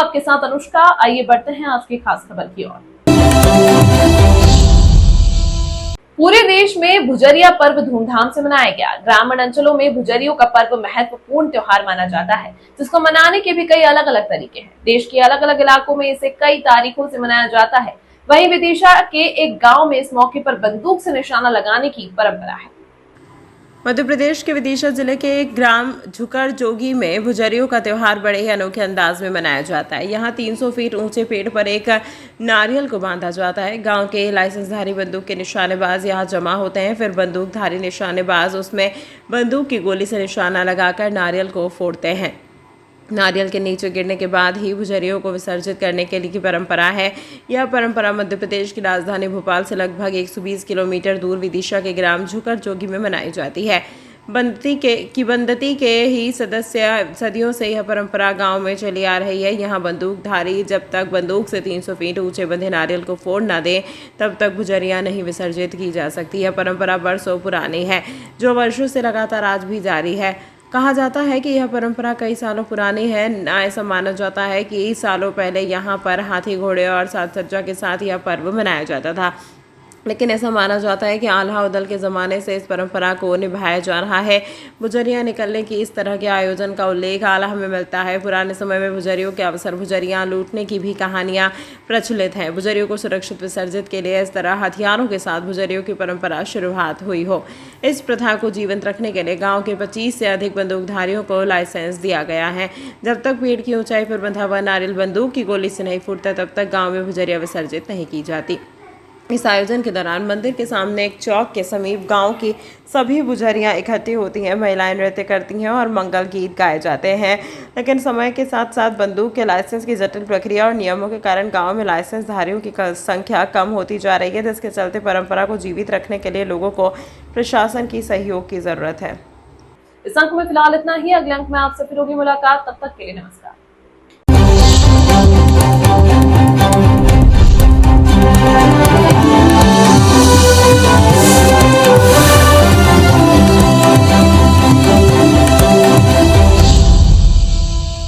आपके साथ अनुष्का। आइए बढ़ते हैं आज की खास खबर की ओर। पूरे देश में भुजरिया पर्व धूमधाम से मनाया गया। ग्रामीण अंचलों में भुजरियों का पर्व महत्वपूर्ण त्योहार माना जाता है, जिसको मनाने के भी कई अलग अलग तरीके हैं। देश के अलग अलग इलाकों में इसे कई तारीखों से मनाया जाता है। वहीं विदिशा के एक गांव में इस मौके पर बंदूक से निशाना लगाने की परंपरा है। मध्य प्रदेश के विदिशा जिले के एक ग्राम झुकर जोगी में भुजरियों का त्योहार बड़े ही अनोखे अंदाज में मनाया जाता है। यहाँ 300 फीट ऊंचे पेड़ पर एक नारियल को बांधा जाता है। गांव के लाइसेंसधारी बंदूक के निशानेबाज यहाँ जमा होते हैं। फिर बंदूकधारी निशानेबाज उसमें बंदूक की गोली से निशाना लगाकर नारियल को फोड़ते हैं। नारियल के नीचे गिरने के बाद ही भुजरियों को विसर्जित करने के लिए की परंपरा है। यह परंपरा मध्य प्रदेश की राजधानी भोपाल से लगभग 120 किलोमीटर दूर विदिशा के ग्राम झुकर जोगी में मनाई जाती है। बंदती के ही सदियों से यह परंपरा गांव में चली आ रही है। यहाँ बंदूकधारी जब तक बंदूक से 300 फीट ऊंचे बंधे नारियल को फोड़ न दे, तब तक भुजरियां नहीं विसर्जित की जा सकती। यह परंपरा बरसों पुरानी है, जो वर्षों से लगातार आज भी जारी है। कहा जाता है कि यह परंपरा कई सालों पुरानी है। ऐसा माना जाता है कि सालों पहले यहाँ पर हाथी, घोड़े और साज सज्जा के साथ यह पर्व मनाया जाता था, लेकिन ऐसा माना जाता है कि आल्हा उदल के ज़माने से इस परंपरा को निभाया जा रहा है। भुजरियाँ निकलने की इस तरह के आयोजन का उल्लेख आल्हा में मिलता है। पुराने समय में भुजरियों के अवसर भुजरियाँ लूटने की भी कहानियाँ प्रचलित हैं। भुजरियों को सुरक्षित विसर्जित के लिए इस तरह हथियारों के साथ भुजरियों की परंपरा शुरुआत हुई हो। इस प्रथा को जीवंत रखने के लिए गाँव के 25 से अधिक बंदूकधारियों को लाइसेंस दिया गया है। जब तक पेड़ की ऊंचाई पर बंधा हुआ नारियल बंदूक की गोली से नहीं फूटता, तब तक गाँव में भुजरिया विसर्जित नहीं की जाती। इस आयोजन के दौरान मंदिर के सामने एक चौक के समीप गांव की सभी भुजरियां इकट्ठी होती हैं। महिलाएं नृत्य करती हैं और मंगल गीत गाए जाते हैं। लेकिन समय के साथ साथ बंदूक के लाइसेंस की जटिल प्रक्रिया और नियमों के कारण गांव में लाइसेंसधारियों की संख्या कम होती जा रही है, जिसके चलते परंपरा को जीवित रखने के लिए लोगों को प्रशासन की सहयोग की जरूरत है। इस अंक में फिलहाल इतना ही। अगले अंक में आपसे फिर होगी मुलाकात। तब तक के लिए नमस्कार।